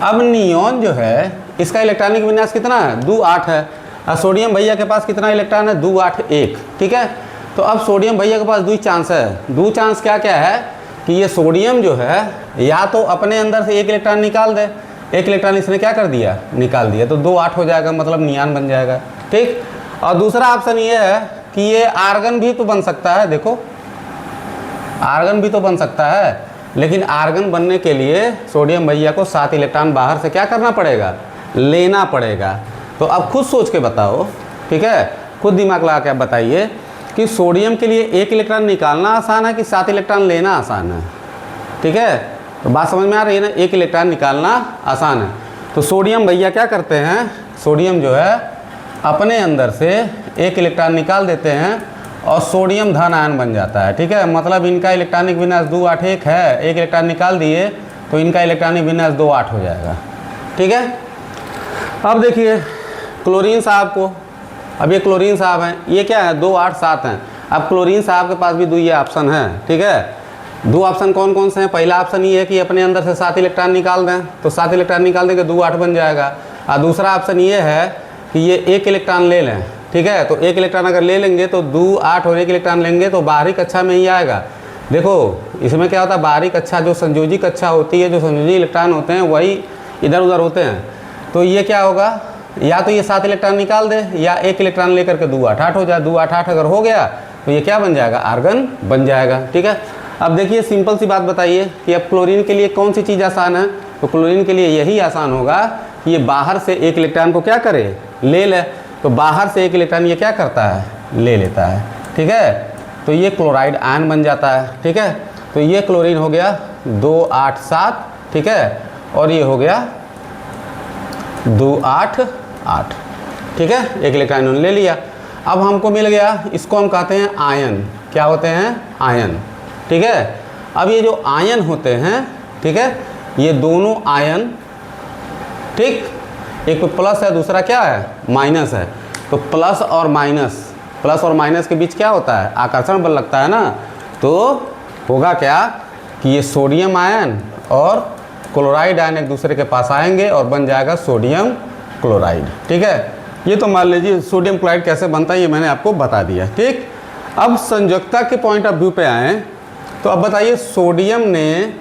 अब नियोन जो है इसका इलेक्ट्रॉनिक विन्यास कितना है? 2 8 है। और सोडियम भैया के पास कितना इलेक्ट्रॉन है? 2 8 1। ठीक है, तो अब सोडियम भैया के पास 2 चांस है। 2 चांस क्या क्या है कि ये सोडियम जो है या तो अपने अंदर से 1 इलेक्ट्रॉन निकाल दे, 1 इलेक्ट्रॉन इसने क्या कर दिया? निकाल दिया, तो 2 8 हो जाएगा, मतलब नियान बन जाएगा। ठीक, और दूसरा ऑप्शन ये है कि ये आर्गन भी तो बन सकता है। देखो, आर्गन भी तो बन सकता है, लेकिन आर्गन बनने के लिए सोडियम भैया को 7 इलेक्ट्रॉन बाहर से क्या करना पड़ेगा? लेना पड़ेगा। तो अब खुद सोच के बताओ, ठीक है, खुद दिमाग लगा के आप बताइए कि सोडियम के लिए 1 इलेक्ट्रॉन निकालना आसान है कि 7 इलेक्ट्रॉन लेना आसान है? ठीक है, तो बात समझ में आ रही है ना? 1 इलेक्ट्रॉन निकालना आसान है। तो सोडियम भैया क्या करते हैं? सोडियम जो है अपने अंदर से 1 इलेक्ट्रॉन निकाल देते हैं और सोडियम धन आयन बन जाता है। ठीक है, मतलब इनका इलेक्ट्रॉनिक विन्यास 2 8 1 है। 1 इलेक्ट्रॉन निकाल दिए तो इनका इलेक्ट्रॉनिक विन्यास 2 8 हो जाएगा। ठीक है, अब देखिए क्लोरीन साहब को, अब ये क्लोरीन साहब हैं, ये क्या है? 2 8 7 हैं। अब क्लोरीन साहब के पास भी 2 ये ऑप्शन है। ठीक है, 2 ऑप्शन कौन कौन से हैं? पहला ऑप्शन ये है कि अपने अंदर से 7 इलेक्ट्रॉन निकाल दें, तो 7 इलेक्ट्रॉन निकाल देंगे 2 8 बन जाएगा। और दूसरा ऑप्शन ये है कि ये 1 इलेक्ट्रॉन ले लें। ठीक है, तो 1 इलेक्ट्रॉन अगर ले लेंगे तो 2 8 और 1 इलेक्ट्रॉन लेंगे तो बाहरी कक्षा में ही आएगा। देखो इसमें क्या होता है, बाहरी कक्षा जो संयोजी कक्षा होती है, जो संयोजी इलेक्ट्रॉन होते हैं वही इधर उधर होते हैं। तो ये क्या होगा, या तो ये 7 इलेक्ट्रॉन निकाल दे या 1 इलेक्ट्रॉन लेकर के 2 8 8 हो जाए। 2 8 8 अगर हो गया तो ये क्या बन जाएगा? आर्गन बन जाएगा। ठीक है, अब देखिए सिंपल सी बात बताइए कि अब क्लोरीन के लिए कौन सी चीज़ आसान है? तो क्लोरीन के लिए यही आसान होगा कि ये बाहर से 1 इलेक्ट्रॉन को क्या करे? ले ले। तो बाहर से 1 इलेक्ट्रॉन ये क्या करता है? ले लेता है। ठीक है, तो ये क्लोराइड आयन बन जाता है। ठीक है, तो ये क्लोरीन हो गया 2 8 7। ठीक है, और ये हो गया 2 8 8। ठीक है, 1 इलेक्ट्रॉन इन्होंने ले लिया। अब हमको मिल गया, इसको हम कहते हैं आयन। क्या होते हैं? आयन। ठीक है, अब ये जो आयन होते हैं, ठीक है, ये दोनों आयन, ठीक, एक पे प्लस है दूसरा क्या है? माइनस है। तो प्लस और माइनस के बीच क्या होता है? आकर्षण बल लगता है ना। तो होगा क्या कि ये सोडियम आयन और क्लोराइड आयन एक दूसरे के पास आएंगे और बन जाएगा सोडियम क्लोराइड। ठीक है, ये तो मान लीजिए सोडियम क्लोराइड कैसे बनता है ये मैंने आपको बता दिया। ठीक, अब संयोजकता के पॉइंट ऑफ व्यू पे आए तो अब बताइए सोडियम ने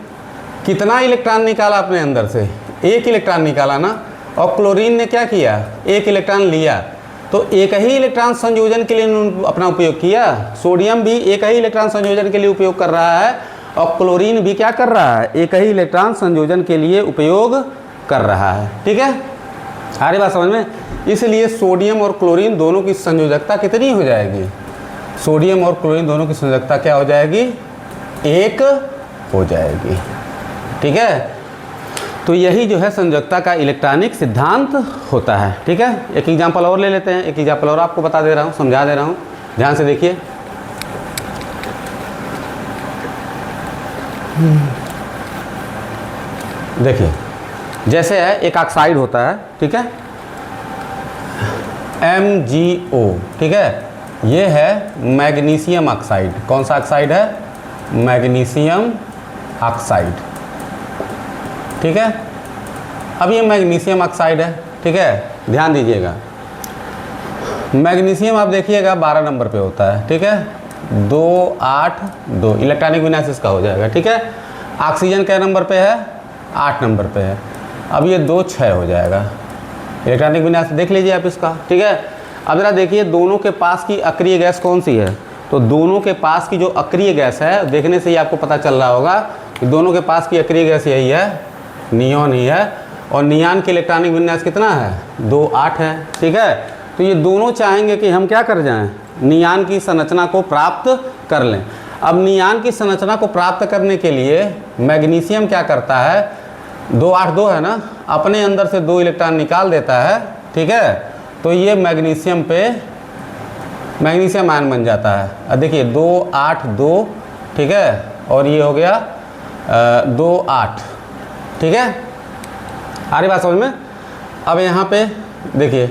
कितना इलेक्ट्रॉन निकाला अपने अंदर से? 1 इलेक्ट्रॉन निकाला ना। और क्लोरीन ने क्या किया? 1 इलेक्ट्रॉन लिया। तो एक ही इलेक्ट्रॉन संयोजन के लिए इन्होंने अपना उपयोग किया। सोडियम भी एक ही इलेक्ट्रॉन संयोजन के लिए उपयोग कर रहा है और क्लोरीन भी क्या कर रहा है? एक ही इलेक्ट्रॉन संयोजन के लिए उपयोग कर रहा है। ठीक है, आ रही बात समझ में? इसलिए सोडियम और क्लोरीन दोनों की संयोजकता कितनी हो जाएगी? सोडियम और क्लोरीन दोनों की संयोजकता क्या हो जाएगी? 1 हो जाएगी। ठीक है, तो यही जो है संयोजकता का इलेक्ट्रॉनिक सिद्धांत होता है। ठीक है, एक एग्जांपल और ले लेते हैं। एक एग्जांपल और आपको बता दे रहा हूँ, समझा दे रहा हूँ, ध्यान से देखिए। देखिए जैसे है एक ऑक्साइड होता है, ठीक है, MgO। ठीक है, ये है मैग्नीशियम ऑक्साइड। कौन सा ऑक्साइड है? Magnesium oxide. ठीक है, अब ये मैग्नीशियम ऑक्साइड है। ठीक है, ध्यान दीजिएगा, मैग्नीशियम आप देखिएगा 12 नंबर पे होता है। ठीक है, 2 8 2 इलेक्ट्रॉनिक विन्यास इसका हो जाएगा। ठीक है, ऑक्सीजन क्या नंबर पे है? 8 नंबर पे है। अब ये 2 6 हो जाएगा। इलेक्ट्रॉनिक विन्यास देख लीजिए आप इसका। ठीक है, अब जरा देखिए दोनों के पास की अक्रिय गैस कौन सी है? तो दोनों के पास की जो अक्रिय गैस है, देखने से ही आपको पता चल रहा होगा कि दोनों के पास की अक्रिय गैस यही है, नियोन ही है। और नियान के इलेक्ट्रॉनिक विन्यास कितना है? 2 8 है। ठीक है, तो ये दोनों चाहेंगे कि हम क्या कर जाएं? नियान की संरचना को प्राप्त कर लें। अब नियान की संरचना को प्राप्त करने के लिए मैग्नीशियम क्या करता है? 2 8 2 है ना, अपने अंदर से 2 इलेक्ट्रॉन निकाल देता है। ठीक है, तो ये मैग्नीशियम आयन बन जाता है। अब देखिए 2 8 2। ठीक है, और ये हो गया 2 8। ठीक है, आ रही बात समझ में? अब यहाँ पे देखिए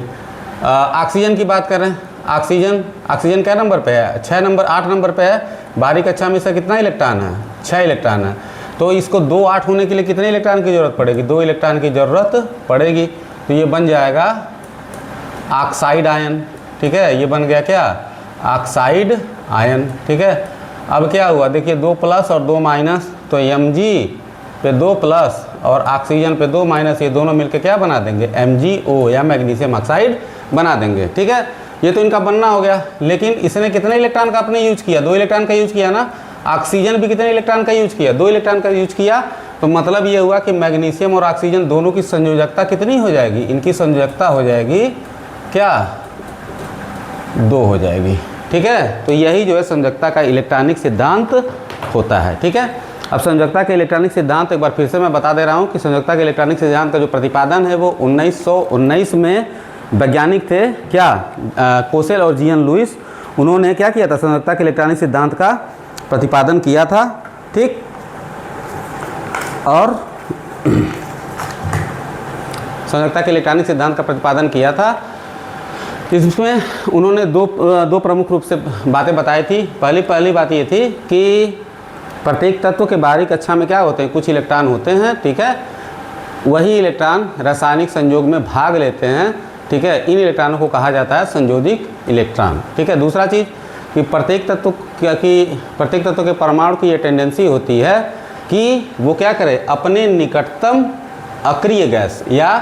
ऑक्सीजन की बात कर रहे हैं। ऑक्सीजन क्या नंबर पे है? 6 नंबर 8 नंबर पे है। बाहरी कक्षा में इसका कितना इलेक्ट्रॉन है, 6 इलेक्ट्रॉन है। तो इसको 2 8 होने के लिए कितने इलेक्ट्रॉन की ज़रूरत पड़ेगी, 2 इलेक्ट्रॉन की ज़रूरत पड़ेगी। तो ये बन जाएगा ऑक्साइड आयन, ठीक है, ये बन गया क्या, ऑक्साइड आयन, ठीक है। अब क्या हुआ देखिए, 2 प्लस और 2 माइनस, तो Mg पे 2 प्लस और ऑक्सीजन पे 2 माइनस, ये दोनों मिलकर क्या बना देंगे, MgO या मैग्नीशियम ऑक्साइड बना देंगे, ठीक है। ये तो इनका बनना हो गया। लेकिन इसने कितने इलेक्ट्रॉन का आपने यूज किया, 2 इलेक्ट्रॉन का यूज किया ना। ऑक्सीजन भी कितने इलेक्ट्रॉन का यूज किया, 2 इलेक्ट्रॉन का यूज किया। तो मतलब ये हुआ कि मैग्नीशियम और ऑक्सीजन दोनों की संयोजकता कितनी हो जाएगी, इनकी संयोजकता हो जाएगी क्या, 2 हो जाएगी, ठीक है। तो यही जो है संयोजकता का इलेक्ट्रॉनिक सिद्धांत होता है, ठीक है। अब संयोजकता के इलेक्ट्रॉनिक सिद्धांत एक बार फिर से मैं बता दे रहा हूँ कि संयोजकता के इलेक्ट्रॉनिक सिद्धांत का जो प्रतिपादन है वो 1919 में वैज्ञानिक थे क्या, कोसेल और जीएन लुइस, उन्होंने क्या किया था, संयोजकता के इलेक्ट्रॉनिक सिद्धांत का प्रतिपादन किया था, ठीक। और संयोजकता के इलेक्ट्रॉनिक सिद्धांत का प्रतिपादन किया था। इसमें उन्होंने दो प्रमुख रूप से बातें बताई थी। पहली बात ये थी कि प्रत्येक तत्व के बाहरी कक्षा में क्या होते हैं, कुछ इलेक्ट्रॉन होते हैं, ठीक है। वही इलेक्ट्रॉन रासायनिक संयोग में भाग लेते हैं, ठीक है। इन इलेक्ट्रॉनों को कहा जाता है संयोजित इलेक्ट्रॉन, ठीक है। दूसरा चीज़ कि प्रत्येक तत्व के परमाणु की ये टेंडेंसी होती है कि वो क्या करे, अपने निकटतम अक्रिय गैस या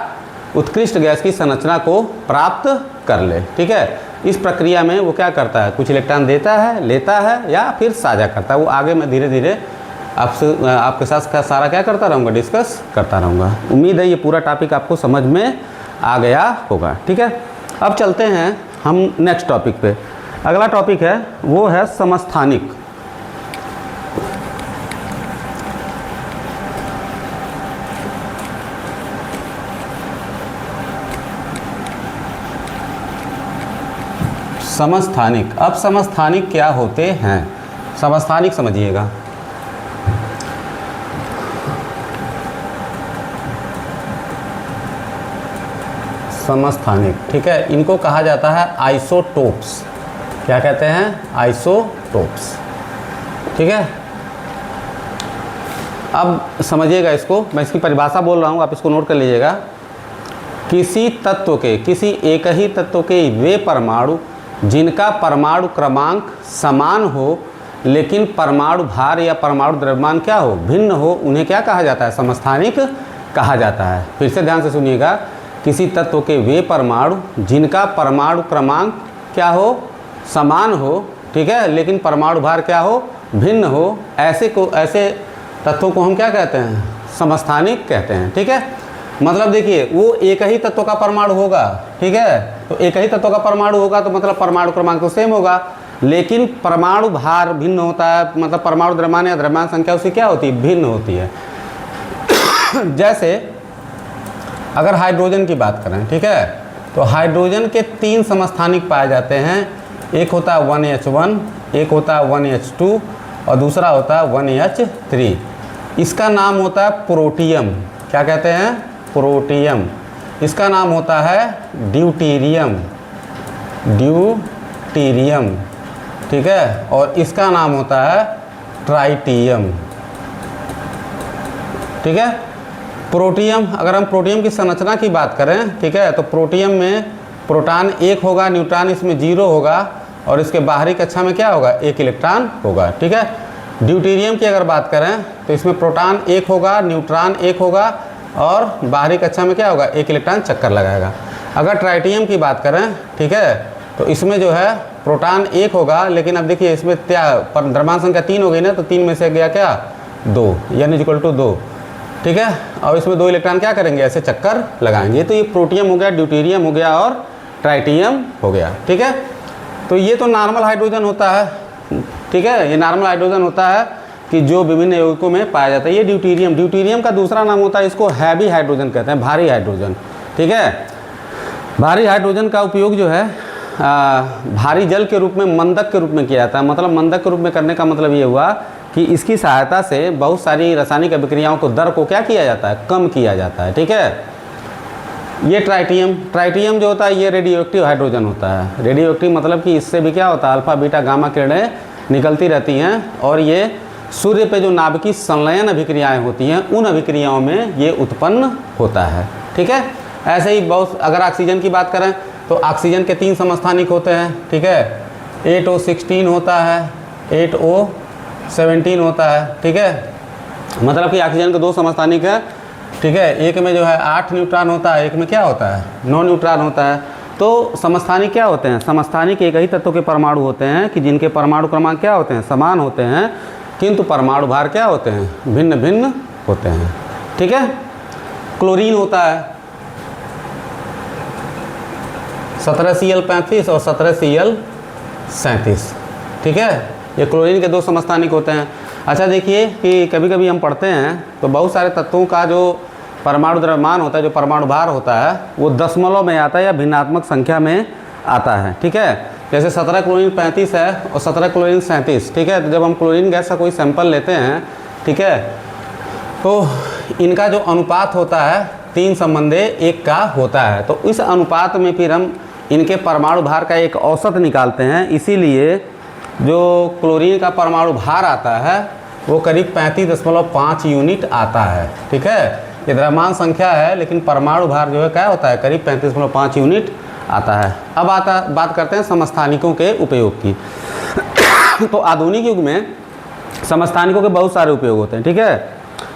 उत्कृष्ट गैस की संरचना को प्राप्त कर ले, ठीक है। इस प्रक्रिया में वो क्या करता है, कुछ इलेक्ट्रॉन देता है, लेता है या फिर साझा करता है। वो आगे मैं धीरे धीरे आपके साथ सारा क्या करता रहूँगा, डिस्कस करता रहूँगा। उम्मीद है ये पूरा टॉपिक आपको समझ में आ गया होगा, ठीक है। अब चलते हैं हम नेक्स्ट टॉपिक पे। अगला टॉपिक है वो है समस्थानिक। समस्थानिक। अब समस्थानिक क्या होते हैं, समस्थानिक समझिएगा। समस्थानिक, ठीक है। इनको कहा जाता है आइसोटोप्स। क्या कहते हैं, आइसोटोप्स, ठीक है। अब समझिएगा इसको, मैं इसकी परिभाषा बोल रहा हूँ, आप इसको नोट कर लीजिएगा। किसी तत्व के, किसी एक ही तत्व के वे परमाणु जिनका परमाणु क्रमांक समान हो लेकिन परमाणु भार या परमाणु द्रव्यमान क्या हो, भिन्न हो, उन्हें क्या कहा जाता है, समस्थानिक कहा जाता है। फिर से ध्यान से सुनिएगा, किसी तत्व के वे परमाणु जिनका परमाणु क्रमांक क्या हो, समान हो, ठीक है, लेकिन परमाणु भार क्या हो, भिन्न हो, ऐसे तत्वों को हम क्या कहते हैं, समस्थानिक कहते हैं, ठीक है। मतलब देखिए, वो एक ही तत्व का परमाणु होगा, ठीक है। तो एक ही तत्व का परमाणु होगा तो मतलब परमाणु क्रमांक तो सेम होगा, लेकिन परमाणु भार भिन्न होता है, मतलब परमाणु द्रव्यमान या द्रव्यमान संख्या उसकी क्या होती है, भिन्न होती है। जैसे अगर हाइड्रोजन की बात करें, ठीक है, तो हाइड्रोजन के 3 समस्थानिक पाए जाते हैं। एक होता है 1H1, एक होता है 1H2 और दूसरा होता है 1H3। इसका नाम होता है प्रोटियम। क्या कहते हैं, प्रोटियम। इसका नाम होता है ड्यूटीरियम, ठीक है। और इसका नाम होता है ट्राइटियम, ठीक है। प्रोटियम, अगर हम प्रोटियम की संरचना की बात करें, ठीक है, तो प्रोटियम में प्रोटॉन 1 होगा, न्यूट्रॉन इसमें 0 होगा और इसके बाहरी कक्षा में क्या होगा, 1 इलेक्ट्रॉन होगा, ठीक है। ड्यूटीरियम की अगर बात करें तो इसमें प्रोटॉन 1 होगा, न्यूट्रॉन 1 होगा और बाहरी कक्षा में क्या होगा, 1 इलेक्ट्रॉन चक्कर लगाएगा। अगर ट्राइटियम की बात करें, ठीक है, तो इसमें जो है प्रोटॉन 1 होगा, लेकिन अब देखिए इसमें द्रव्यमान संख्या 3 हो गई ना, तो 3 में से गया क्या, 2, यानी इक्वल टू 2, ठीक है। और इसमें 2 इलेक्ट्रॉन क्या करेंगे, ऐसे चक्कर लगाएंगे। तो ये प्रोटियम हो गया, ड्यूटीरियम हो गया और ट्राइटियम हो गया, ठीक है। तो ये तो नॉर्मल हाइड्रोजन होता है, ठीक है, ये नॉर्मल हाइड्रोजन होता है कि जो विभिन्न यौगिकों में पाया जाता है। ये ड्यूटीरियम, ड्यूटीरियम का दूसरा नाम होता है, इसको हैवी हाइड्रोजन कहते हैं, भारी हाइड्रोजन, ठीक है। भारी हाइड्रोजन का उपयोग जो है भारी जल के रूप में, मंदक के रूप में किया जाता है। मतलब मंदक के रूप में करने का मतलब ये हुआ कि इसकी सहायता से बहुत सारी रासायनिक अभिक्रियाओं को, दर को क्या किया जाता है, कम किया जाता है, ठीक है। ये ट्राइटियम जो होता है ये रेडियो एक्टिव हाइड्रोजन होता है। रेडियो एक्टिव मतलब कि इससे भी क्या होता है, अल्फा बीटा गामा किरणें निकलती रहती हैं और ये सूर्य पे जो नाभिकीय संलयन अभिक्रियाएं होती हैं उन अभिक्रियाओं में ये उत्पन्न होता है। ठीक है, ऐसे ही बहुत, अगर ऑक्सीजन की बात करें तो ऑक्सीजन के 3 समस्थानिक होते हैं। ठीक है, 8O16 होता है, 8O17 होता है। ठीक है, मतलब कि ऑक्सीजन के 2 समस्थानिक है। ठीक है, एक में जो है 8 न्यूट्रॉन होता है, एक में क्या होता है 9 न्यूट्रॉन होता है। तो समस्थानिक क्या होते हैं? समस्थानिक एक ही तत्व के परमाणु होते हैं कि जिनके परमाणु क्रमांक क्या होते हैं? समान होते हैं, किंतु परमाणु भार क्या होते हैं? भिन्न भिन्न होते हैं। ठीक है, क्लोरीन होता है 17Cl35 और 17Cl37। ठीक है, ये क्लोरीन के 2 समस्थानिक होते हैं। अच्छा देखिए कि कभी कभी हम पढ़ते हैं तो बहुत सारे तत्वों का जो परमाणु द्रव्यमान होता है, जो परमाणु भार होता है, वो दशमलव में आता है या भिन्नात्मक संख्या में आता है। ठीक है, जैसे 17 क्लोरीन 35 है और 17 क्लोरीन 37। ठीक है, तो जब हम क्लोरीन गैस का कोई सैंपल लेते हैं, ठीक है, तो इनका जो अनुपात होता है 3:1 का होता है। तो इस अनुपात में फिर हम इनके परमाणु भार का एक औसत निकालते हैं। इसीलिए जो क्लोरीन का परमाणु भार आता है वो करीब 35.5 यूनिट आता है। ठीक है, ये द्रव्यमान संख्या है लेकिन परमाणु भार जो है क्या होता है? करीब 35.5 यूनिट आता है। अब बात करते हैं समस्थानिकों के उपयोग की। तो आधुनिक युग में समस्थानिकों के बहुत सारे उपयोग होते हैं। ठीक है,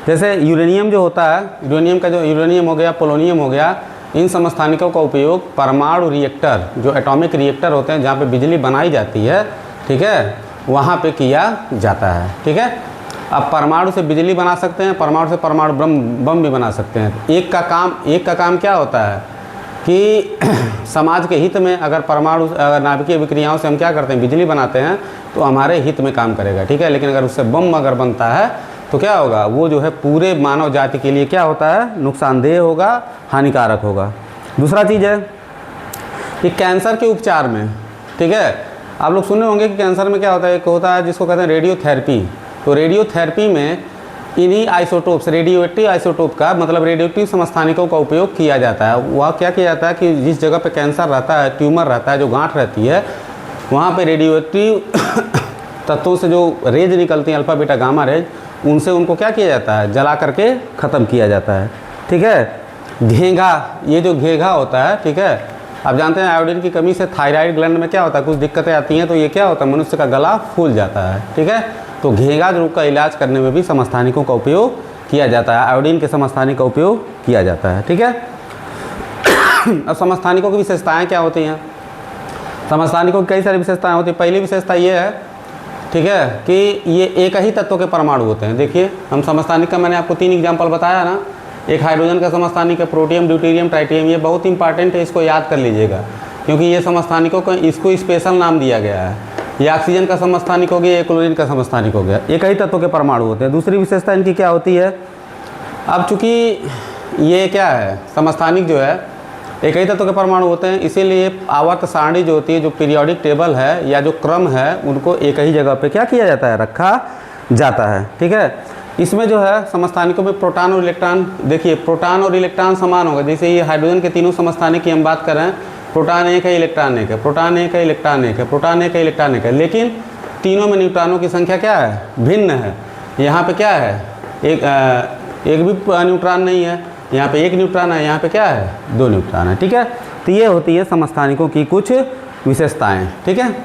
जैसे यूरेनियम जो होता है, यूरेनियम हो गया, पोलोनियम हो गया, इन समस्थानिकों का उपयोग परमाणु रिएक्टर, जो एटॉमिक रिएक्टर होते हैं जहाँ पे बिजली बनाई जाती है, ठीक है, वहाँ पे किया जाता है। ठीक है, अब परमाणु से बिजली बना सकते हैं, परमाणु से परमाणु बम भी बना सकते हैं। एक का काम क्या होता है कि समाज के हित में अगर नाभिकीय विक्रियाओं से हम क्या करते हैं? बिजली बनाते हैं, तो हमारे हित में काम करेगा। ठीक है, लेकिन अगर उससे बम अगर बनता है तो क्या होगा? वो जो है पूरे मानव जाति के लिए क्या होता है? नुकसानदेह होगा, हानिकारक होगा। दूसरा चीज़ है कि कैंसर के उपचार में, ठीक है, आप लोग सुने होंगे कि कैंसर में क्या होता है? एक होता है जिसको कहते हैं रेडियोथेरेपी। तो रेडियोथेरेपी में इन्हीं आइसोटोप्स, रेडियोएक्टिव आइसोटोप का मतलब रेडियोएक्टिव समस्थानिकों का उपयोग किया जाता है। वह क्या किया जाता है कि जिस जगह पे कैंसर रहता है, ट्यूमर रहता है, जो गांठ रहती है, वहाँ पे रेडियोएक्टिव तत्वों से जो रेज निकलती हैं, अल्फा बीटा गामा रेज, उनसे उनको क्या किया जाता है? जला करके ख़त्म किया जाता है। ठीक है, घेंघा, ये जो घेंघा होता है, ठीक है, आप जानते हैं आयोडीन की कमी से थायराइड ग्लैंड में क्या होता है? कुछ दिक्कतें आती हैं, तो ये क्या होता है? मनुष्य का गला फूल जाता है। ठीक है, तो घेंघा रोग का इलाज करने में भी समस्थानिकों का उपयोग किया जाता है, आयोडीन के समस्थानिक का उपयोग किया जाता है। ठीक है, अब समस्थानिकों की विशेषताएँ क्या होती हैं? समस्थानिकों की कई सारी विशेषताएँ होती हैं। पहली विशेषता ये है, ठीक है, कि ये एक ही तत्व के परमाणु होते हैं। देखिए, हम समस्थानिक का मैंने आपको 3 एग्जाम्पल बताया ना। एक हाइड्रोजन का समस्थानिक है, प्रोटियम, ड्यूटेरियम, ट्राइटियम। ये बहुत इंपॉर्टेंट है, इसको याद कर लीजिएगा, क्योंकि ये समस्थानिकों को इसको स्पेशल नाम दिया गया है। ये ऑक्सीजन का समस्थानिक हो गया, ये क्लोरीन का समस्थानिक हो गया। एक ही तत्व के परमाणु होते हैं। दूसरी विशेषता इनकी क्या होती है? अब चूँकि ये क्या है, समस्थानिक जो है एक ही तत्व के परमाणु होते हैं, इसीलिए आवर्त सारणी जो होती है, जो पीरियोडिक टेबल है या जो क्रम है, उनको एक ही जगह पे क्या किया जाता है? रखा जाता है। ठीक है, इसमें जो है समस्थानिकों में प्रोटॉन और इलेक्ट्रॉन, देखिए प्रोटॉन और इलेक्ट्रॉन समान होगा। जैसे ये हाइड्रोजन के तीनों समस्थानिक की हम बात कर रहे हैं, प्रोटॉन एक है, इलेक्ट्रॉन एक है, प्रोटॉन एक है, इलेक्ट्रॉन एक है, प्रोटॉन एक है, इलेक्ट्रॉन एक है, लेकिन तीनों में न्यूट्रॉनों की संख्या क्या है? भिन्न है। यहाँ पे क्या है? एक भी न्यूट्रॉन नहीं है, यहाँ पे 1 न्यूट्रॉन है, यहाँ पे क्या है? 2 न्यूट्रॉन है। ठीक है, तो ये होती है समस्थानिकों की कुछ विशेषताएं। ठीक है,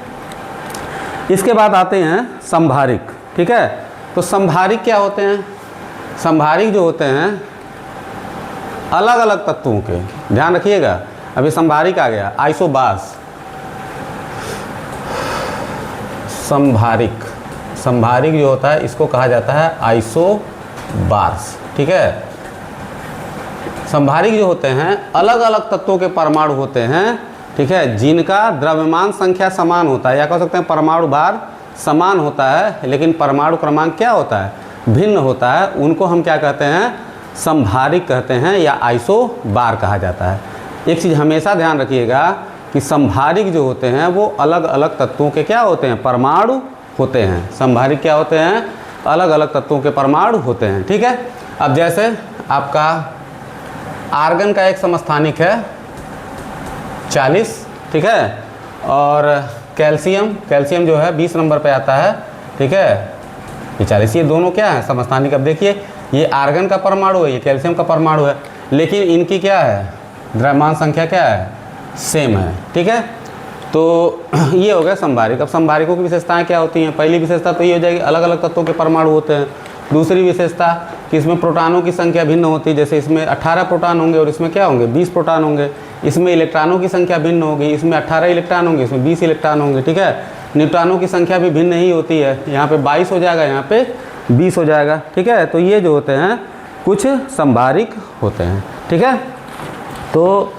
इसके बाद आते हैं संभारिक। ठीक है, तो संभारिक क्या होते हैं? संभारिक जो होते हैं अलग अलग तत्वों के, ध्यान रखिएगा। अभी संभारिक आ गया, आइसोबार्स। संभारिक जो होता है इसको कहा जाता है आइसोबार्स। ठीक है, संभारिक जो होते हैं अलग अलग तत्वों के परमाणु होते हैं, ठीक है, जिनका द्रव्यमान संख्या समान होता है, या कह सकते हैं परमाणु भार समान होता है, लेकिन परमाणु क्रमांक क्या होता है? भिन्न होता है। उनको हम क्या कहते हैं? संभारिक कहते हैं या आइसोबार कहा जाता है। एक चीज़ हमेशा ध्यान रखिएगा कि संभारिक जो होते हैं वो अलग अलग तत्वों के क्या होते हैं? परमाणु होते हैं। संभारिक क्या होते हैं? अलग अलग तत्वों के परमाणु होते हैं। ठीक है, अब जैसे आपका आर्गन का एक समस्थानिक है 40, ठीक है, और कैल्शियम, कैल्शियम जो है 20 नंबर पे आता है, ठीक है। ये 40, ये दोनों क्या है समस्थानिक। अब देखिए ये आर्गन का परमाणु है, ये कैल्शियम का परमाणु है, लेकिन इनकी क्या है द्रव्यमान संख्या क्या है, सेम है, ठीक है। तो ये हो गया संभारिक। अब संभारिकों की विशेषताएं क्या होती हैं? पहली विशेषता तो ये हो जाएगी अलग अलग तत्वों के परमाणु होते हैं। दूसरी विशेषता कि इसमें प्रोटॉनों की संख्या भिन्न होती है, जैसे इसमें 18 प्रोटॉन होंगे और इसमें क्या होंगे 20 प्रोटॉन होंगे। इसमें इलेक्ट्रॉनों की संख्या भिन्न होगी, इसमें 18 इलेक्ट्रॉन होंगे, इसमें 20 इलेक्ट्रॉन होंगे, ठीक है। न्यूट्रॉनों की संख्या भी भिन्न ही होती है, यहाँ पे 22 हो जाएगा, यहाँ पे 20 हो जाएगा, ठीक है। तो ये जो होते हैं कुछ संभारिक होते हैं, ठीक है। तो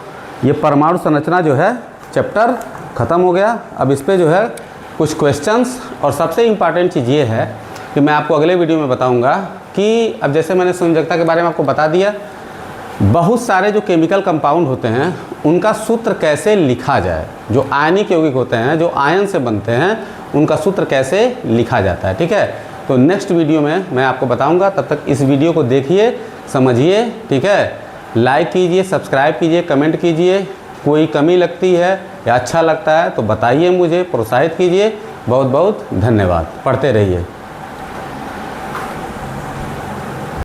ये परमाणु संरचना जो है चैप्टर ख़त्म हो गया। अब इस पे जो है कुछ क्वेश्चंस, और सबसे इम्पॉर्टेंट चीज़ ये है कि मैं आपको अगले वीडियो में बताऊंगा कि अब जैसे मैंने संयोजकता के बारे में आपको बता दिया, बहुत सारे जो केमिकल कंपाउंड होते हैं उनका सूत्र कैसे लिखा जाए, जो आयनिक यौगिक होते हैं जो आयन से बनते हैं उनका सूत्र कैसे लिखा जाता है, ठीक है। तो नेक्स्ट वीडियो में मैं आपको बताऊंगा, तब तक इस वीडियो को देखिए, समझिए, ठीक है। लाइक कीजिए, सब्सक्राइब कीजिए, कमेंट कीजिए, कोई कमी लगती है या अच्छा लगता है तो बताइए मुझे, प्रोत्साहित कीजिए। बहुत बहुत धन्यवाद, पढ़ते रहिए।